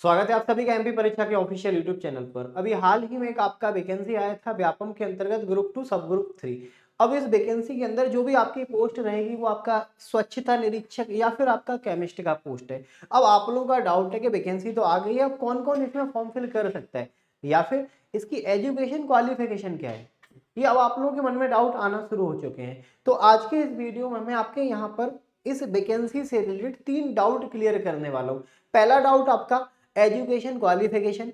स्वागत है आप सभी का एमपी परीक्षा के ऑफिशियल यूट्यूब चैनल पर। अभी हाल ही में एक आपका वैकेंसी आया था व्यापम के अंतर्गत ग्रुप 2 सब ग्रुप 3। अब इस वैकेंसी के अंदर जो भी आपकी पोस्ट रहेगी वो आपका स्वच्छता निरीक्षक या फिर आपका केमिस्ट का पोस्ट है। अब आप लोगों का डाउट है कि वैकेंसी तो आ गई है, अब कौन कौन इसमें फॉर्म फिल कर सकता है या फिर इसकी एजुकेशन क्वालिफिकेशन क्या है, ये अब आप लोगों के मन में डाउट आना शुरू हो चुके हैं। तो आज के इस वीडियो में मैं आपके यहाँ पर इस वैकेंसी से रिलेटेड 3 डाउट क्लियर करने वाला हूँ। पहला डाउट आपका एजुकेशन क्वालिफिकेशन,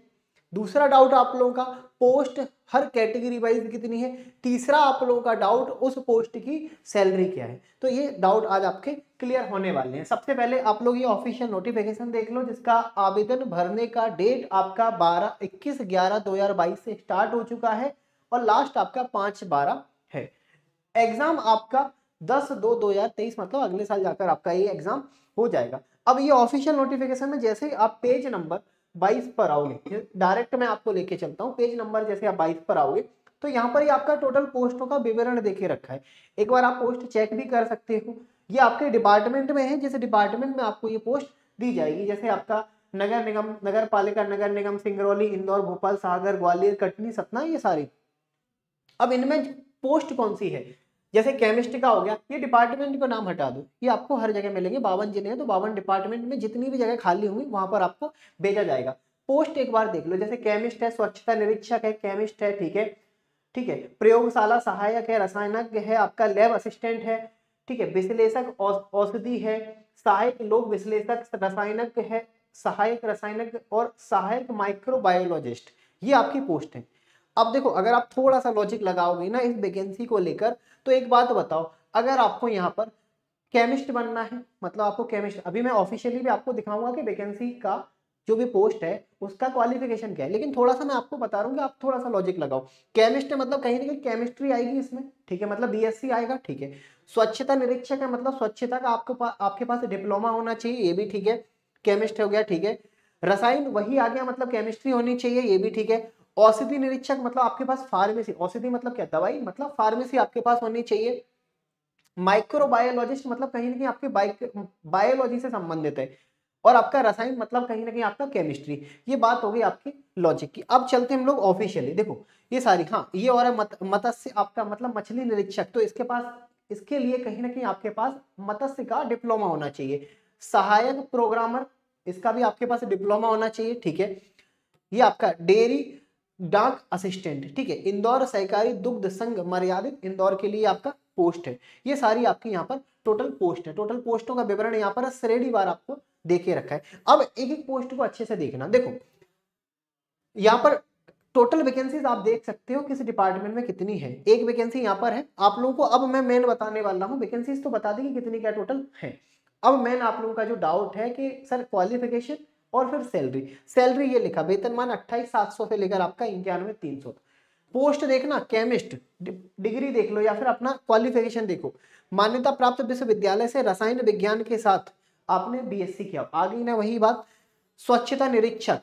दूसरा डाउट आप लोगों का पोस्ट हर कैटेगरी वाइज कितनी है, तीसरा आप लोगों का डाउट उस पोस्ट की सैलरी क्या है। तो ये डाउट आज आपके क्लियर होने वाले हैं। सबसे पहले आप लोग ये ऑफिशियल नोटिफिकेशन देख लो जिसका आवेदन भरने का डेट आपका 21/11/2022 से स्टार्ट हो चुका है और लास्ट आपका 5/12 है। एग्जाम आपका 10/2/2023 मतलब अगले साल जाकर आपका ये एग्जाम हो जाएगा। अब ये ऑफिशियल नोटिफिकेशन में जैसे आप पेज नंबर 22 पर आओगे, डायरेक्ट मैं आपको लेके चलता हूँ, पेज नंबर जैसे आप 22 पर आओगे तो यहाँ पर ये आपका टोटल पोस्टों का विवरण देके रखा है। एक बार आप पोस्ट चेक भी कर सकते हो। ये आपके डिपार्टमेंट में है, जिस डिपार्टमेंट में आपको ये पोस्ट दी जाएगी, जैसे आपका नगर निगम, नगर पालिका, नगर निगम सिंगरौली, इंदौर, भोपाल, सागर, ग्वालियर, कटनी, सतना, ये सारी। अब इनमें पोस्ट कौन सी है, जैसे केमिस्ट्री का हो गया, ये डिपार्टमेंट का नाम हटा दो, ये आपको हर जगह मिलेंगे। 52 जिले हैं तो 52 डिपार्टमेंट में जितनी भी जगह खाली होंगी वहां पर आपको भेजा जाएगा। पोस्ट एक बार देख लो, जैसे केमिस्ट है, स्वच्छता निरीक्षक है, केमिस्ट है, ठीक है, ठीक है, प्रयोगशाला सहायक है, रसायनज्ञ है, आपका लैब असिस्टेंट है, ठीक है, विश्लेषक औषधि है, सहायक लोक विश्लेषक, रसायनज्ञ है, सहायक रसायनज्ञ और सहायक माइक्रोबायोलॉजिस्ट, ये आपकी पोस्ट है। अब देखो, अगर आप थोड़ा सा लॉजिक लगाओगे ना इस वैकेंसी को लेकर, तो एक बात बताओ, अगर आपको यहाँ पर केमिस्ट बनना है, मतलब आपको केमिस्ट, अभी मैं ऑफिशियली भी आपको दिखाऊंगा कि वैकेंसी का जो भी पोस्ट है उसका क्वालिफिकेशन क्या है, लेकिन थोड़ा सा मैं आपको बता रहा हूँ कि आप थोड़ा सा लॉजिक लगाओ। केमिस्ट है मतलब कहीं ना कहीं केमिस्ट्री आएगी इसमें, ठीक है, मतलब बीएससी आएगा, ठीक है। स्वच्छता निरीक्षक है मतलब स्वच्छता का आपके पास डिप्लोमा होना चाहिए, ये भी ठीक है, केमिस्ट हो गया, ठीक है। रसायन वही आ गया, मतलब केमिस्ट्री होनी चाहिए, ये भी ठीक है। औषधि निरीक्षक मतलब आपके पास फार्मेसी, औषधि मतलब क्या, दवाई, मतलब फार्मेसी आपके पास होनी चाहिए। माइक्रोबायोलॉजिस्ट मतलब कहीं ना कहीं आपके बायोलॉजी से संबंधित है। और आपका रसायन मतलब कहीं ना कहीं आपका केमिस्ट्री। ये बात हो गई आपकी लॉजिक की। अब चलते हम लोग ऑफिशियली, देखो ये सारी, हाँ ये और है मत्स्य, आपका मतलब मछली निरीक्षक, तो इसके पास, इसके लिए कहीं ना कहीं आपके पास मत्स्य का डिप्लोमा होना चाहिए। सहायक प्रोग्रामर, इसका भी आपके पास डिप्लोमा होना चाहिए, ठीक है। ये आपका डेयरी डाक असिस्टेंट, ठीक है, इंदौर सहकारी दुग्ध संघ मर्यादित इंदौर के लिए आपका पोस्ट है। ये सारी आपकी यहाँ पर टोटल पोस्ट है। टोटल पोस्टों का विवरण यहाँ पर श्रेणीवार आपको देके रखा है। अब एक एक पोस्ट को अच्छे से देखना। देखो यहाँ पर टोटल वैकेंसीज आप देख सकते हो किस डिपार्टमेंट में कितनी है। एक वैकेंसी यहाँ पर है आप लोगों को। अब मैं मेन बताने वाला हूँ, वैकेंसीज तो बता दी कि कितनी क्या टोटल है। अब मेन आप लोगों का जो डाउट है कि सर क्वालिफिकेशन और फिर सैलरी, सैलरी ये लिखा वेतनमान 28,700 से लेकर आपका 91,300। पोस्ट देखना केमिस्ट, डिग्री देख लो या फिर अपना क्वालिफिकेशन देखो। मान्यता प्राप्त विश्वविद्यालय से रसायन विज्ञान के साथ आपने बीएससी किया, आ गई ना वही बात। स्वच्छता निरीक्षक,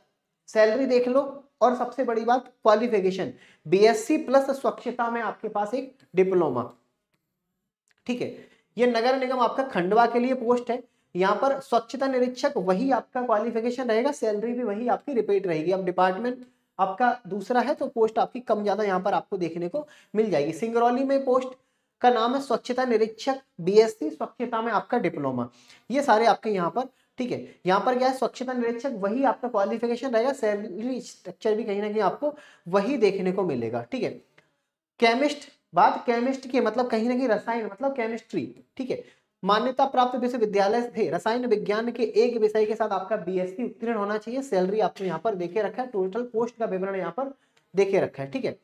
सैलरी देख लो, और सबसे बड़ी बात क्वालिफिकेशन, बीएससी प्लस स्वच्छता में आपके पास एक डिप्लोमा, ठीक है। ये नगर निगम आपका खंडवा के लिए पोस्ट है। यहाँ पर स्वच्छता निरीक्षक वही आपका क्वालिफिकेशन रहेगा, सैलरी भी वही आपकी रिपीट रहेगी। अब डिपार्टमेंट आपका दूसरा है तो पोस्ट आपकी कम ज्यादा यहाँ पर आपको देखने को मिल जाएगी। सिंगरौली में पोस्ट का नाम है स्वच्छता निरीक्षक, बीएससी स्वच्छता में आपका डिप्लोमा, ये सारे आपके यहाँ पर, ठीक है। यहाँ पर क्या है, स्वच्छता निरीक्षक वही आपका क्वालिफिकेशन रहेगा, सैलरी स्ट्रक्चर भी कहीं ना कहीं आपको वही देखने को मिलेगा, ठीक है। केमिस्ट, बात केमिस्ट की मतलब कहीं ना कहीं रसायन मतलब केमिस्ट्री, ठीक है। मान्यता प्राप्त विश्वविद्यालय से रसायन विज्ञान के एक विषय के साथ आपका बीएससी उत्तीर्ण होना चाहिए। सैलरी आपको यहाँ पर देखे रखा है, टोटल पोस्ट का विवरण यहाँ पर देखे रखा है, ठीक है।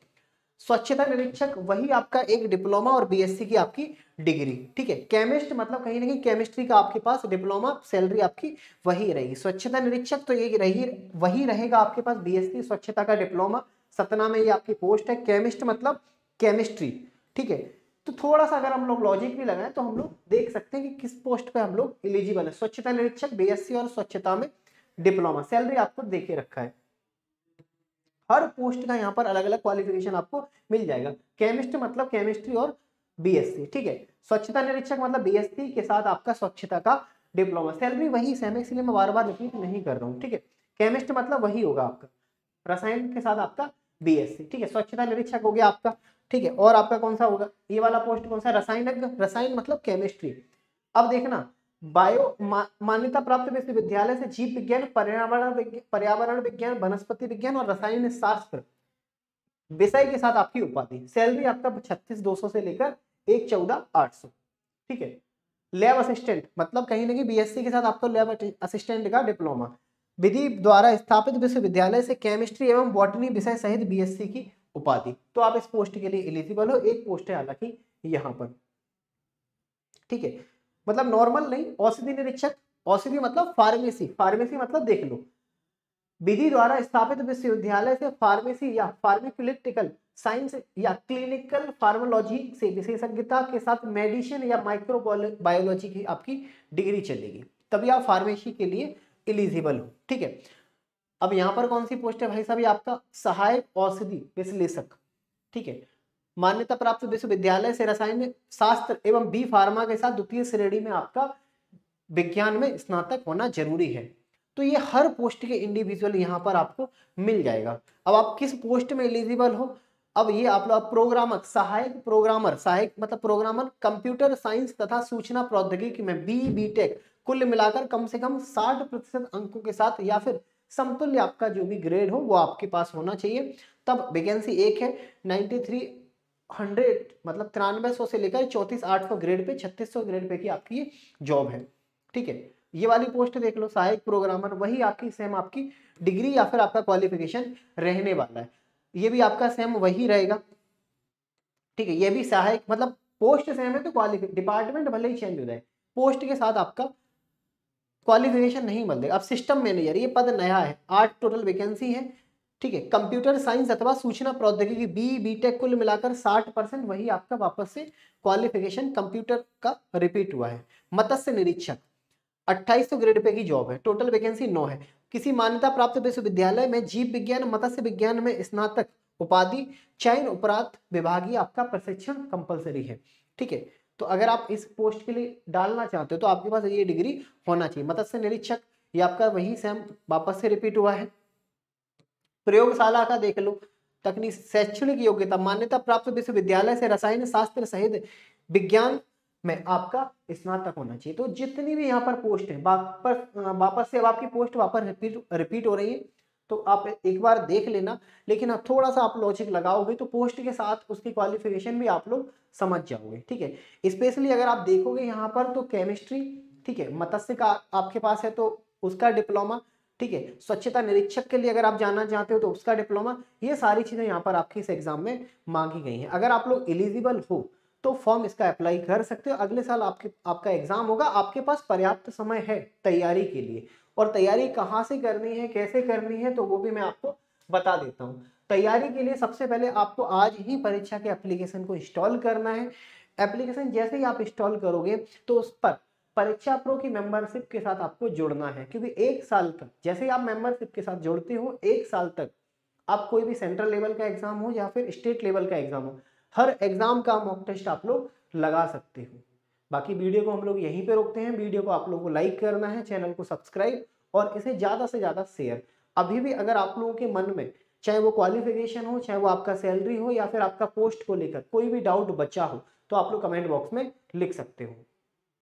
स्वच्छता निरीक्षक वही आपका एक डिप्लोमा और बीएससी की आपकी डिग्री, ठीक है। केमिस्ट मतलब कहीं ना कहीं केमिस्ट्री का आपके पास डिप्लोमा, सैलरी आपकी वही रहेगी। स्वच्छता निरीक्षक तो ये रही, वही रहेगा आपके पास बीएससी स्वच्छता का डिप्लोमा, सतना में ये आपकी पोस्ट है। केमिस्ट मतलब केमिस्ट्री, ठीक है। तो थोड़ा सा अगर हम लोग लॉजिक भी लगाएं तो हम लोग देख सकते हैं कि किस पोस्ट पे हम लोग एलिजिबल है। स्वच्छता निरीक्षक बीएससी और स्वच्छता में डिप्लोमा, सैलरी आपको देके रखा है। हर पोस्ट का यहाँ पर अलग अलग क्वालिफिकेशन आपको मिल जाएगा। केमिस्ट मतलब केमिस्ट्री और बीएससी, ठीक है। स्वच्छता निरीक्षक मतलब बीएससी के साथ आपका स्वच्छता का डिप्लोमा, सैलरी वही सेम है, इसलिए मैं बार बार रिपीट नहीं कर रहा हूँ, ठीक है। केमिस्ट मतलब वही होगा आपका, रसायन के साथ आपका बीएससी, ठीक है। स्वच्छता निरीक्षक हो गया आपका, ठीक है। और आपका कौन सा होगा, ये वाला पोस्ट कौन सा, रसायनज्ञ, रसायन मतलब केमिस्ट्री। अब देखना मान्यता प्राप्त विश्वविद्यालय से जीव विज्ञान, पर्यावरण विज्ञान, वनस्पति विज्ञान और रसायन शास्त्र विषय के साथ आपकी उपाधि। सैलरी आपका 36,200 से लेकर 1,14,800, ठीक है। लैब असिस्टेंट मतलब कहीं ना कहीं बीएससी के साथ आपको लैब असिस्टेंट का डिप्लोमा। विधि द्वारा स्थापित विश्वविद्यालय से केमिस्ट्री एवं बॉटनी विषय सहित बीएससी की उपाधि। तो आप इस पोस्ट के लिए एलिजिबल हो। एक पोस्ट है हालांकि यहाँ पर, ठीक है। मतलब नॉर्मल नहीं, औषधि निरीक्षक, औषधि मतलब फार्मेसी, फार्मेसी मतलब देख लो, विधि द्वारा स्थापित विश्वविद्यालय से फार्मेसी या फार्मास्यूटिकल साइंस या क्लिनिकल फार्माकोलॉजी से विशेषज्ञता के साथ मेडिसिन या माइक्रोबायोलॉजी की आपकी डिग्री चलेगी, तभी आप फार्मेसी के लिए एलिजिबल हो, ठीक है। अब यहाँ पर कौन सी पोस्ट है भाई साहब, आपका सहायक औषधि विश्लेषक, ठीक है। मान्यता प्राप्त विश्वविद्यालय से रसायन शास्त्र एवं बी फार्मा के साथ द्वितीय श्रेणी में आपका विज्ञान में स्नातक होना जरूरी है। तो ये हर पोस्ट के इंडिविजुअल यहाँ पर आपको मिल जाएगा। अब आप किस पोस्ट में एलिजिबल हो, अब ये आप लोग प्रोग्रामर, सहायक प्रोग्रामर, सहायक मतलब प्रोग्रामर कंप्यूटर साइंस तथा सूचना प्रौद्योगिकी में बीटेक कुल मिलाकर कम से कम 60% अंकों के साथ या फिर समतुल्य आपका जो भी ग्रेड हो वो आपके पास होना चाहिए। तब वैकेंसी एक है, 9300 मतलब 9300 से लेकर 34,800 ग्रेड पे, 3600 ग्रेड पे की आपकी ये जॉब है, ठीक है। ये वाली पोस्ट देख लो, सहायक प्रोग्रामर, वही आपकी सेम आपकी डिग्री या फिर आपका क्वालिफिकेशन रहने वाला है, ये भी आपका सेम वही रहेगा, ठीक है। ये भी सहायक मतलब पोस्ट सेम है तो क्वालिफिकेशन, डिपार्टमेंट भले ही चेंज हो जाए, पोस्ट के साथ आपका क्वालिफिकेशन नहीं बदलेगा। अब सिस्टम मैनेजर, ये पद नया है, 8 टोटल वैकेंसी है, ठीक है। कंप्यूटर साइंस अथवा सूचना प्रौद्योगिकी बीटेक कुल मिलाकर 60%, वही आपका वापस से क्वालिफिकेशन कंप्यूटर का रिपीट हुआ है। मत्स्य निरीक्षक 2800 ग्रेड पे की जॉब है, टोटल वैकेंसी 9 है। किसी मान्यता प्राप्त विश्वविद्यालय में जीव विज्ञान मत्स्य विज्ञान में स्नातक उपाधि चयन उपरांत विभागीय आपका प्रशिक्षण कंपलसरी है, ठीक है। तो अगर आप इस पोस्ट के लिए डालना चाहते हो तो आपके पास ये डिग्री होना चाहिए। मत्स्य निरीक्षक ये आपका वही सेम वापस से रिपीट हुआ है। प्रयोगशाला का देख लो, तकनीक शैक्षणिक योग्यता मान्यता प्राप्त विश्वविद्यालय से रसायन शास्त्र सहित विज्ञान में आपका स्नातक होना चाहिए। तो जितनी भी यहाँ पर पोस्ट है वापस से अब आपकी पोस्ट वापस रिपीट हो रही है, तो आप एक बार देख लेना। लेकिन अब थोड़ा सा आप लॉजिक लगाओगे तो पोस्ट के साथ उसकी क्वालिफिकेशन भी आप लोग समझ जाओगे, ठीक है। स्पेशली अगर आप देखोगे यहाँ पर तो केमिस्ट्री, ठीक है, मत्स्य का आपके पास है तो उसका डिप्लोमा, ठीक है। स्वच्छता निरीक्षक के लिए अगर आप जाना चाहते हो तो उसका डिप्लोमा, ये सारी चीजें यहाँ पर आपकी इस एग्जाम में मांगी गई हैं। अगर आप लोग एलिजिबल हो तो फॉर्म इसका अप्लाई कर सकते हो। अगले साल आपका एग्जाम होगा, आपके पास पर्याप्त समय है तैयारी के लिए। और तैयारी कहाँ से करनी है, कैसे करनी है, तो वो भी मैं आपको बता देता हूँ। तैयारी के लिए सबसे पहले आपको आज ही परीक्षा के एप्लीकेशन को इंस्टॉल करना है। एप्लीकेशन जैसे ही आप इंस्टॉल करोगे तो उस पर परीक्षा प्रो की मेंबरशिप के साथ आपको जुड़ना है, क्योंकि 1 साल तक जैसे ही आप मेंबरशिप के साथ जुड़ते हो, 1 साल तक आप कोई भी सेंट्रल लेवल का एग्जाम हो या फिर स्टेट लेवल का एग्जाम हो, हर एग्जाम का मॉक टेस्ट आप लोग लगा सकते हो। बाकी वीडियो को हम लोग यहीं पे रोकते हैं। वीडियो को आप लोगों को लाइक करना है, चैनल को सब्सक्राइब और इसे ज्यादा से ज्यादा शेयर। अभी भी अगर आप लोगों के मन में चाहे वो क्वालिफिकेशन हो, चाहे वो आपका सैलरी हो या फिर आपका पोस्ट को लेकर कोई भी डाउट बचा हो तो आप लोग कमेंट बॉक्स में लिख सकते हो।